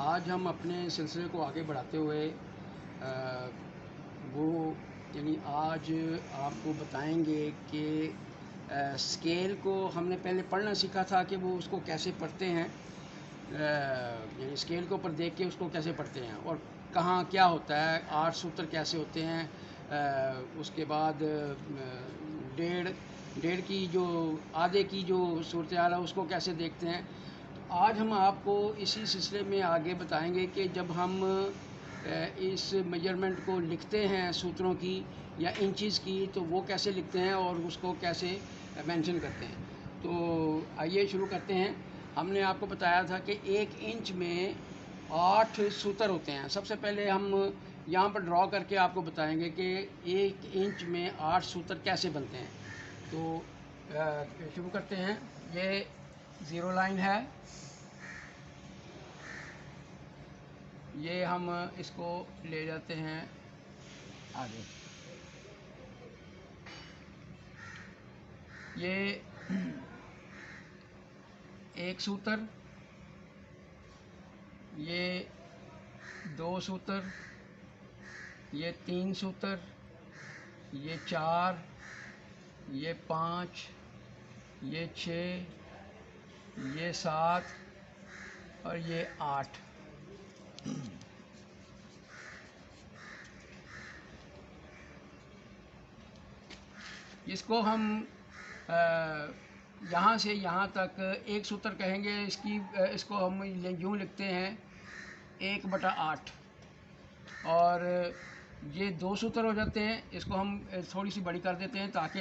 आज हम अपने सिलसिले को आगे बढ़ाते हुए वो यानी आज आपको बताएंगे कि स्केल को हमने पहले पढ़ना सीखा था कि वो उसको कैसे पढ़ते हैं, यानी स्केल के ऊपर देख के उसको कैसे पढ़ते हैं और कहाँ क्या होता है, 8 सूत्र कैसे होते हैं। उसके बाद डेढ़ डेढ़ की जो आधे की जो सूरत हाल है उसको कैसे देखते हैं। तो आज हम आपको इसी सिलसिले में आगे बताएंगे कि जब हम इस मेजरमेंट को लिखते हैं सूत्रों की या इंचज़ की, तो वो कैसे लिखते हैं और उसको कैसे मेंशन करते हैं। तो आइए शुरू करते हैं। हमने आपको बताया था कि 1 इंच में 8 सूत्र होते हैं। सबसे पहले हम यहाँ पर ड्रॉ करके आपको बताएंगे कि 1 इंच में 8 सूत्र कैसे बनते हैं। तो शुरू करते हैं। ये ज़ीरो लाइन है, ये हम इसको ले जाते हैं आगे। ये एक सूत्र, ये 2 सूत्र, ये 3 सूत्र, ये 4, ये 5, ये 6, ये 7 और ये 8। इसको हम यहाँ से यहाँ तक एक सूत्र कहेंगे। इसको हम यूँ लिखते हैं 1/8। और ये 2 सूत्र हो जाते हैं। इसको हम थोड़ी सी बड़ी कर देते हैं ताकि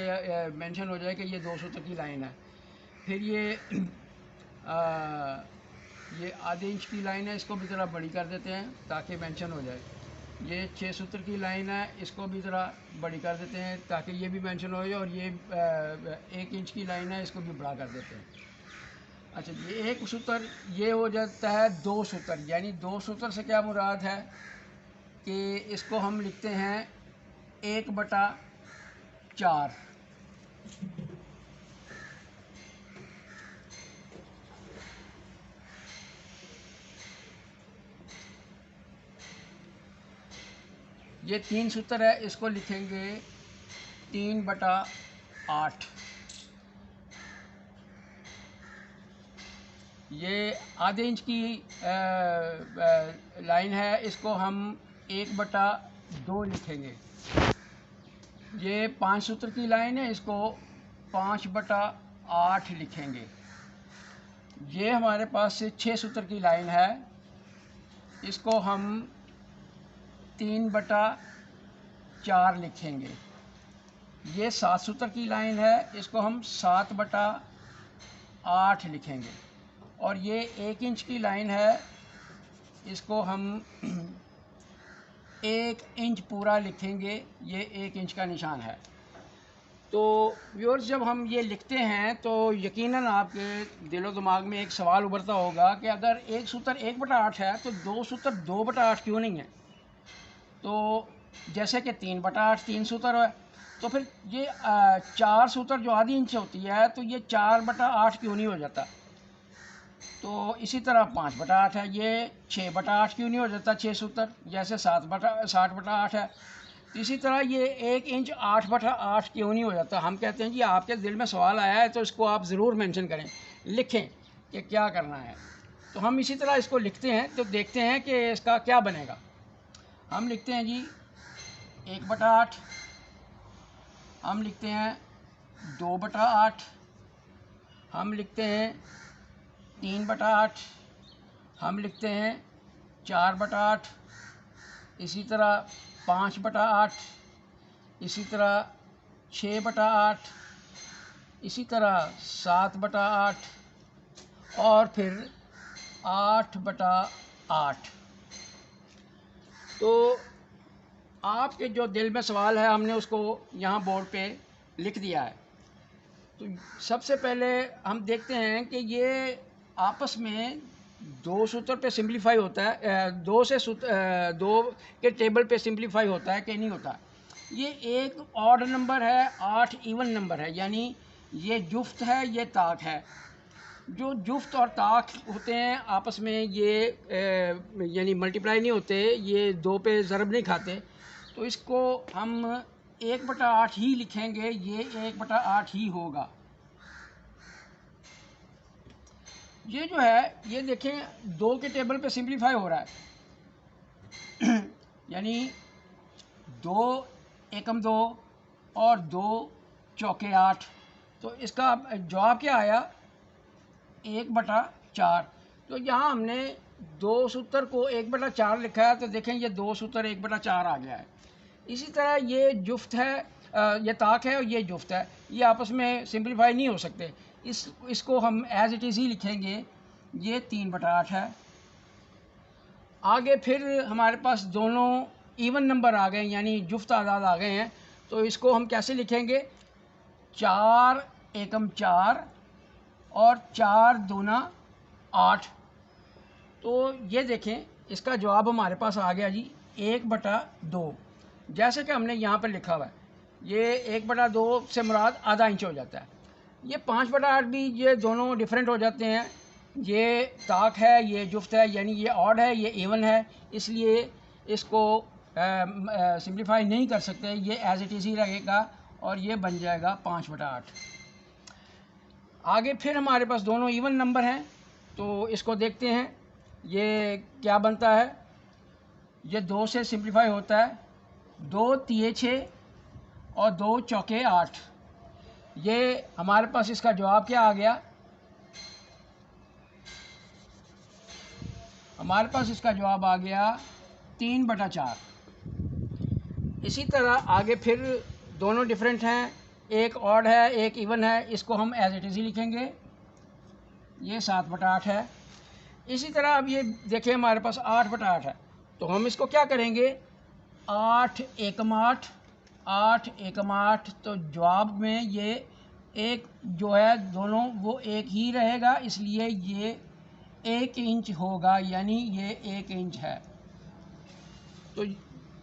मेंशन हो जाए कि ये 2 सूत्र की लाइन है। फिर ये आधे इंच की लाइन है, इसको भी ज़रा बड़ी कर देते हैं ताकि मेंशन हो जाए। ये 6 सूत्र की लाइन है, इसको भी ज़रा बड़ी कर देते हैं ताकि ये भी मेंशन हो जाए। और ये 1 इंच की लाइन है, इसको भी बड़ा कर देते हैं। अच्छा, ये एक सूत्र ये हो जाता है 2 सूत्र। यानी 2 सूत्र से क्या मुराद है कि इसको हम लिखते हैं 1/4। ये 3 सूत्र है, इसको लिखेंगे 3/8। ये आधे इंच की लाइन है, इसको हम 1/2 लिखेंगे। ये 5 सूत्र की लाइन है, इसको 5/8 लिखेंगे। ये हमारे पास से 6 सूत्र की लाइन है, इसको हम 3/4 लिखेंगे। ये 7 सूत्र की लाइन है, इसको हम 7/8 लिखेंगे। और ये 1 इंच की लाइन है, इसको हम 1 इंच पूरा लिखेंगे। ये 1 इंच का निशान है। तो व्यूअर्स, जब हम ये लिखते हैं तो यकीनन आपके दिलो दिमाग में एक सवाल उभरता होगा कि अगर एक सूत्र 1/8 है तो 2 सूत्र 2/8 क्यों नहीं है। तो जैसे कि 3/8 3 सूत्र है, तो फिर ये 4 सूत्र जो आधी इंच होती है, तो ये 4/8 क्यों नहीं हो जाता। तो इसी तरह 5/8 है, ये 6/8 क्यों नहीं हो जाता 6 सूत्र। जैसे 7/8 है, तो इसी तरह ये 1 इंच 8/8 क्यों नहीं हो जाता। हम कहते हैं जी आपके दिल में सवाल आया है तो इसको आप ज़रूर मेंशन करें, लिखें कि क्या करना है। तो हम इसी तरह इसको लिखते हैं, तो देखते हैं कि इसका क्या बनेगा। हम लिखते हैं जी 1/8, हम लिखते हैं 2/8, हम लिखते हैं 3/8, हम लिखते हैं 4/8, इसी तरह 5/8, इसी तरह 6/8, इसी तरह 7/8 और फिर 8/8। तो आपके जो दिल में सवाल है हमने उसको यहाँ बोर्ड पे लिख दिया है। तो सबसे पहले हम देखते हैं कि ये आपस में 2 सूत्र पे सिंप्लीफाई होता है, 2 के टेबल पे सिंप्लीफाई होता है कि नहीं होता। ये एक ऑड नंबर है, 8 इवन नंबर है, यानी ये जुफ्त है, ये ताक है। जो जुफ्त और ताक होते हैं आपस में ये यानी मल्टीप्लाई नहीं होते, ये 2 पे ज़रब नहीं खाते, तो इसको हम 1/8 ही लिखेंगे, ये 1/8 ही होगा। ये जो है ये देखें 2 के टेबल पे सिंप्लीफाई हो रहा है यानी 2 एकम 2 और 2 चौके 8, तो इसका जवाब क्या आया 1/4। तो यहाँ हमने 2 सूत्र को 1/4 लिखा है, तो देखें ये 2 सूत्र 1/4 आ गया है। इसी तरह ये जुफ्त है, ये ताक है और ये जुफ्त है, ये आपस में सिंप्लीफाई नहीं हो सकते, इसको हम एज इट इज़ ही लिखेंगे, ये 3/8 है। आगे फिर हमारे पास दोनों इवन नंबर आ गए यानी जुफ्त आदाद आ गए हैं, तो इसको हम कैसे लिखेंगे 4 एकम 4 और 4 दूना 8। तो ये देखें इसका जवाब हमारे पास आ गया जी 1/2, जैसे कि हमने यहाँ पर लिखा हुआ है। ये 1/2 से मुराद आधा इंच हो जाता है। ये 5/8 भी ये दोनों डिफरेंट हो जाते हैं, ये ताक है ये जुफ्त है, यानी ये ऑड है ये इवन है, इसलिए इसको सिंप्लीफाई नहीं कर सकते, ये एज इट इज़ ही रहेगा और ये बन जाएगा 5/8। आगे फिर हमारे पास दोनों इवन नंबर हैं, तो इसको देखते हैं ये क्या बनता है। ये 2 से सिंप्लीफाई होता है, 2 तिये 6 और 2 चौके 8। ये हमारे पास इसका जवाब क्या आ गया, हमारे पास इसका जवाब आ गया 3/4। इसी तरह आगे फिर दोनों डिफरेंट हैं, एक ऑड है एक इवन है, इसको हम एज इट इज़ ही लिखेंगे, ये 7/8 है। इसी तरह अब ये देखिए हमारे पास 8/8 है, तो हम इसको क्या करेंगे 8 एकम 8, 8 एकम 8, तो जवाब में ये एक जो है दोनों वो एक ही रहेगा, इसलिए ये 1 इंच होगा, यानी ये 1 इंच है। तो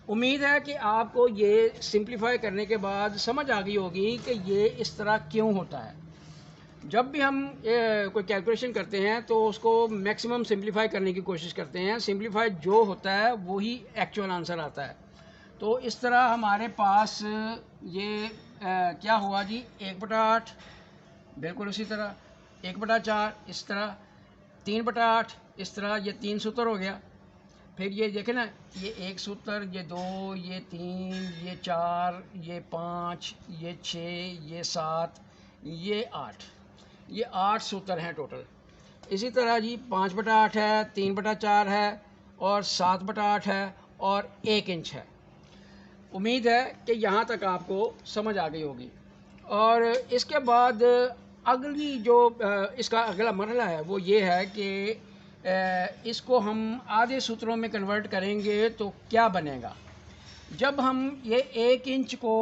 उम्मीद है कि आपको ये सिंप्लीफाई करने के बाद समझ आ गई होगी कि ये इस तरह क्यों होता है। जब भी हम कोई कैलकुलेशन करते हैं तो उसको मैक्सिमम सिंप्लीफाई करने की कोशिश करते हैं, सिंप्लीफाई जो होता है वही एक्चुअल आंसर आता है। तो इस तरह हमारे पास ये क्या हुआ जी 1/8, बिल्कुल उसी तरह 1/4, इस तरह 3/8, इस तरह ये 3 सूत्र हो गया। फिर ये देखें ना, ये 1 सूत्र, ये 2, ये 3, ये 4, ये 5, ये 6, ये 7, ये 8, ये 8 सूत्र हैं टोटल। इसी तरह जी 5/8 है, 3/4 है और 7/8 है और 1 इंच है। उम्मीद है कि यहाँ तक आपको समझ आ गई होगी। और इसके बाद अगली जो इसका अगला मरहला है वो ये है कि इसको हम आधे सूत्रों में कन्वर्ट करेंगे तो क्या बनेगा। जब हम ये 1 इंच को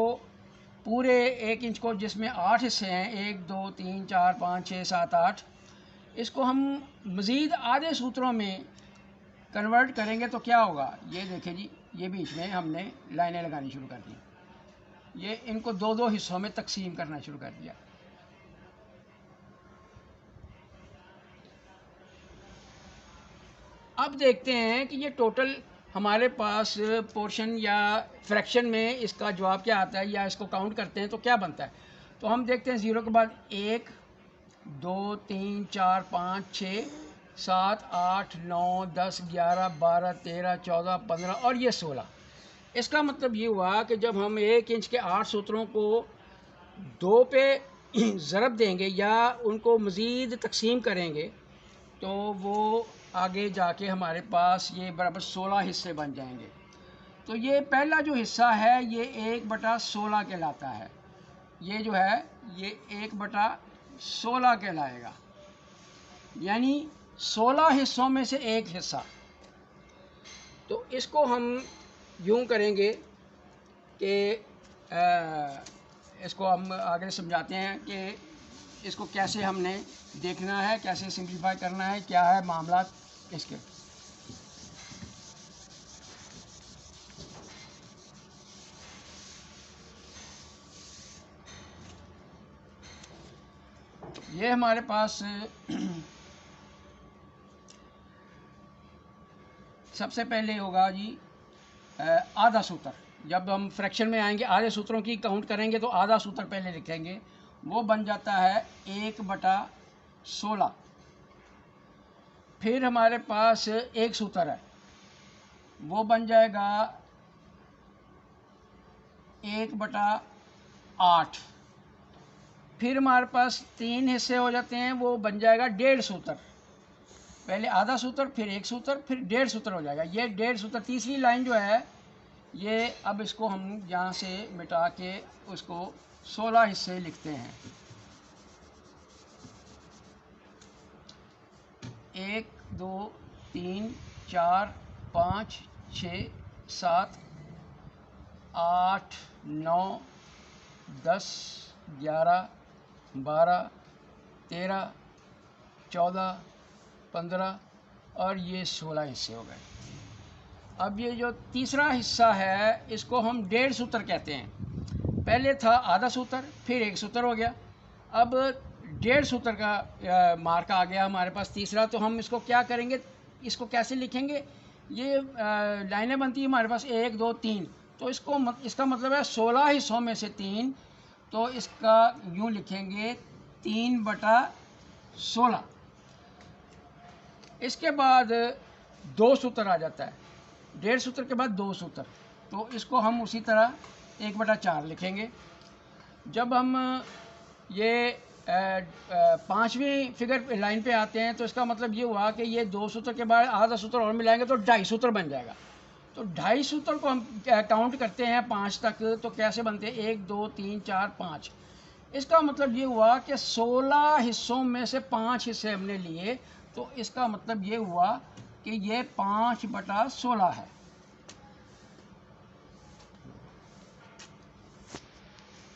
पूरे 1 इंच को जिसमें 8 हिस्से हैं 1 2 3 4 5 6 7 8, इसको हम मज़ीद आधे सूत्रों में कन्वर्ट करेंगे तो क्या होगा। ये देखिए जी, ये बीच में हमने लाइनें लगानी शुरू कर दी, ये इनको 2-2 हिस्सों में तकसीम करना शुरू कर दिया। अब देखते हैं कि ये टोटल हमारे पास पोर्शन या फ्रैक्शन में इसका जवाब क्या आता है, या इसको काउंट करते हैं तो क्या बनता है। तो हम देखते हैं 0 के बाद 1 2 3 4 5 6 7 8 9 10 11 12 13 14 15 और ये 16। इसका मतलब ये हुआ कि जब हम 1 इंच के 8 सूत्रों को 2 पे ज़रब देंगे या उनको मज़ीद तकसीम करेंगे तो वो आगे जाके हमारे पास ये बराबर 16 हिस्से बन जाएंगे। तो ये पहला जो हिस्सा है ये 1/16 कहलाता है, ये जो है ये 1/16 कहलाएगा, यानी 16 हिस्सों में से एक हिस्सा। तो इसको हम यूँ करेंगे कि इसको हम आगे समझाते हैं कि इसको कैसे हमने देखना है, कैसे सिंप्लीफाई करना है, क्या है मामला इसके। ये हमारे पास सबसे पहले होगा जी आधा सूत्र। जब हम फ्रैक्शन में आएंगे आधे सूत्रों की काउंट करेंगे तो आधा सूत्र पहले लिखेंगे, वो बन जाता है 1/16। फिर हमारे पास एक सूत्र है, वो बन जाएगा 1/8। फिर हमारे पास 3 हिस्से हो जाते हैं, वो बन जाएगा 1.5 सूत्र। पहले आधा सूत्र, फिर एक सूत्र, फिर 1.5 सूत्र हो जाएगा। ये 1.5 सूत्र, तीसरी लाइन जो है ये, अब इसको हम यहाँ से मिटा के उसको 16 हिस्से लिखते हैं। 1 2 3 4 5 6 7 8 9 10 11 12 13 14 15 और ये 16 हिस्से हो गए। अब ये जो तीसरा हिस्सा है इसको हम 1.5 सूत्र कहते हैं। पहले था आधा सूत्र, फिर एक सूत्र हो गया, अब 1.5 सूत्र का मार्क आ गया हमारे पास तीसरा। तो हम इसको क्या करेंगे, इसको कैसे लिखेंगे? ये लाइनें बनती है हमारे पास 1 2 3, तो इसका मतलब है 16 हिस्सों में से 3, तो इसका यूँ लिखेंगे 3/16। इसके बाद 2 सूत्र आ जाता है, 1.5 सूत्र के बाद 2 सूत्र, तो इसको हम उसी तरह 1/4 लिखेंगे। जब हम ये 5वीं फिगर लाइन पे आते हैं तो इसका मतलब ये हुआ कि ये 2 सूत्र के बाद आधा सूत्र और मिलाएंगे तो 2.5 सूत्र बन जाएगा। तो 2.5 सूत्र को हम काउंट करते हैं 5 तक, तो कैसे बनते हैं? 1 2 3 4 5। इसका मतलब ये हुआ कि 16 हिस्सों में से 5 हिस्से हमने लिए, तो इसका मतलब ये हुआ कि ये 5/16 है।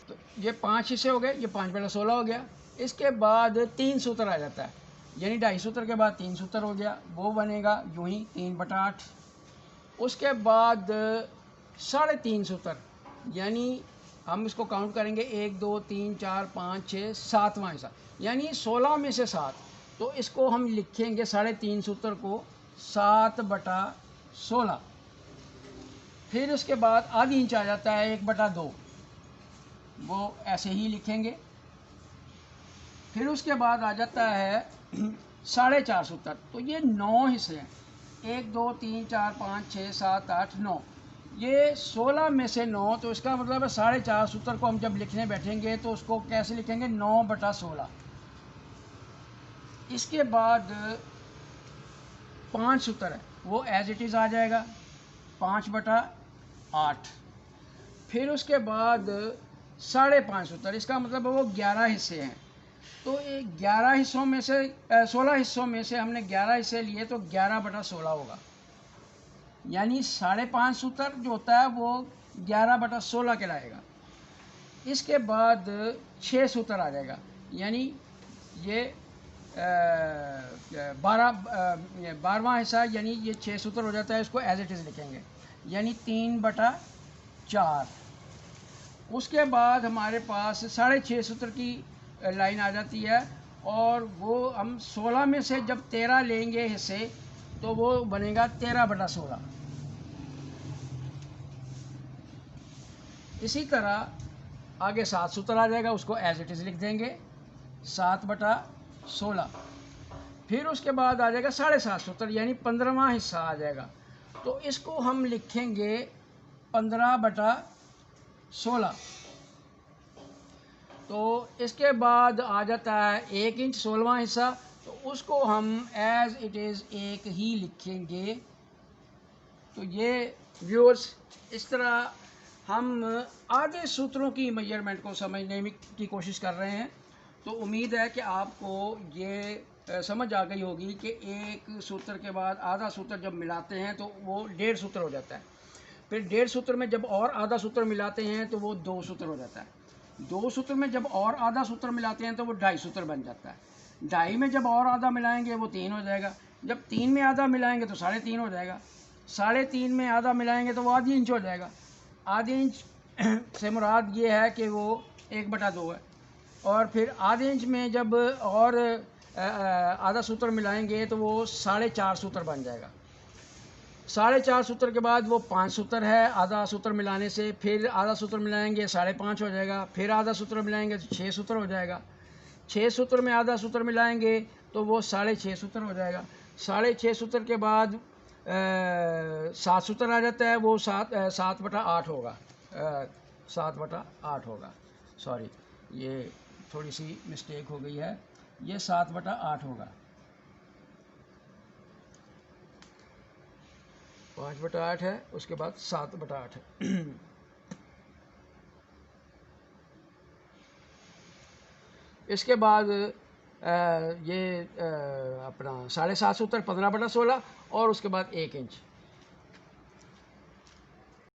तो ये 5 हिस्से हो गए, ये 5/16 हो गया। इसके बाद 3 सूत्र आ जाता है, यानी 2.5 सूत्र के बाद 3 सूत्र हो गया, वो बनेगा यूं ही 3/8। उसके बाद 3.5 सूत्र, यानी हम इसको काउंट करेंगे 1 2 3 4 5 6 7वां हिस्सा, यानी 16 में से 7, तो इसको हम लिखेंगे 3.5 सूत्र को 7/16। फिर उसके बाद आधी इंच आ जाता है 1/2, वो ऐसे ही लिखेंगे। फिर उसके बाद आ जाता है 4.5 सूत्र, तो ये 9 हिस्से हैं, 1 2 3 4 5 6 7 8 9, ये 16 में से 9, तो इसका मतलब है 4.5 सूत्र को हम जब लिखने बैठेंगे तो उसको कैसे लिखेंगे? 9/16। इसके बाद 5 सूत्र है, वो एज इट इज़ आ जाएगा 5/8। फिर उसके बाद 5.5 सूत्र, इसका मतलब है वो 11 हिस्से हैं, तो 11 हिस्सों में से 16 हिस्सों में से हमने 11 हिस्से लिए, तो 11/16 होगा, यानी 5.5 सूत्र जो होता है वो 11/16 कहलाएगा। इसके बाद 6 सूत्र आ जाएगा, यानी ये 12वां हिस्सा, यानी ये 6 सूत्र हो जाता है, इसको एज इट इज़ लिखेंगे, यानी 3/4। उसके बाद हमारे पास 6.5 सूत्र की लाइन आ जाती है, और वो हम 16 में से जब 13 लेंगे हिस्से, तो वो बनेगा 13/16। इसी तरह आगे 7 सूत्र आ जाएगा, उसको एज इट इज़ लिख देंगे 7/16। फिर उसके बाद आ जाएगा 7.5 सूत्र, यानी 15वां हिस्सा आ जाएगा, तो इसको हम लिखेंगे 15/16। तो इसके बाद आ जाता है 1 इंच 16वां हिस्सा, तो उसको हम एज इट इज़ 1 ही लिखेंगे। तो ये व्यूअर्स, इस तरह हम आधे सूत्रों की मेजरमेंट को समझने की कोशिश कर रहे हैं। तो उम्मीद है कि आपको ये समझ आ गई होगी कि एक सूत्र के बाद आधा सूत्र जब मिलाते हैं तो वो 1.5 सूत्र हो जाता है। फिर 1.5 सूत्र में जब और आधा सूत्र मिलाते हैं तो वो 2 सूत्र हो जाता है। 2 सूत्र में जब और आधा सूत्र मिलाते हैं तो वो 2.5 सूत्र बन जाता है। 2.5 में जब और आधा मिलाएंगे वो 3 हो जाएगा। जब 3 में आधा मिलाएंगे तो 3.5 हो जाएगा। 3.5 में आधा मिलाएंगे तो वो आधी इंच हो जाएगा। आधी इंच से मुराद ये है कि वो 1/2 है। और फिर आधे इंच में जब और आधा सूत्र मिलाएंगे तो वो 4.5 सूत्र बन जाएगा। 4.5 सूत्र के बाद वो 5 सूत्र है आधा सूत्र मिलाने से, फिर आधा सूत्र मिलाएंगे 5.5 हो जाएगा, फिर आधा सूत्र मिलाएंगे तो 6 सूत्र हो जाएगा। 6 सूत्र में आधा सूत्र मिलाएंगे तो वो 6.5 सूत्र हो जाएगा। 6.5 सूत्र के बाद 7 सूत्र आ जाता है, वो 7/8 होगा। 7/8 होगा, सॉरी ये थोड़ी सी मिस्टेक हो गई है, ये 7/8 होगा। 5/8 है, उसके बाद 7/8 है। इसके बाद ये अपना 7.5 सूत्र 15/16 और उसके बाद 1 इंच।